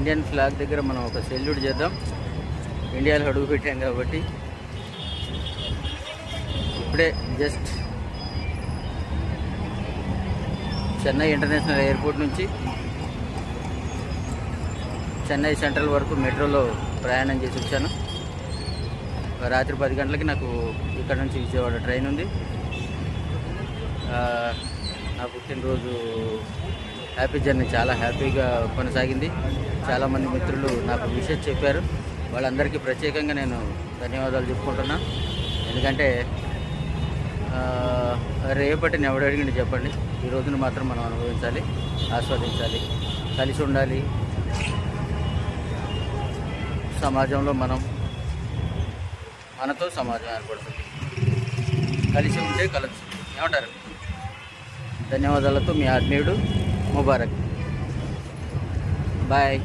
Indian flag దగ్గర మనం ఒక సెల్యూట్ చేద్దాం. ఇండియాలో అడుగు పెట్టాం కాబట్టి. ఇప్పుడే జస్ట్ చెన్నై ఇంటర్నేషనల్ ఎయిర్పోర్ట్ నుంచి చెన్నై సెంట్రల్ వరకు మెట్రోలో ప్రయాణం చేసి వచ్చాను. రాత్రి 10 గంటలకి నాకు ఇక్కడ నుంచి విజయవాడ ట్రైన్ ఉంది. నా పుట్టినరోజు హ్యాపీ జర్నీ చాలా హ్యాపీగా కొనసాగింది. చాలామంది మిత్రులు నాకు విషెస్ చెప్పారు. వాళ్ళందరికీ ప్రత్యేకంగా నేను ధన్యవాదాలు చెప్పుకుంటున్నా. ఎందుకంటే రేపటిని ఎవడు అడిగిండి చెప్పండి. ఈ రోజును మాత్రం మనం అనుభవించాలి, ఆస్వాదించాలి, కలిసి ఉండాలి. సమాజంలో మనతో సమాజం ఏర్పడుతుంది. కలిసి ఉంటే కలచ్చు. ఏమంటారు? ధన్యవాదాలతో మీ ఆత్మీయుడు ముబారక్. బాయ్.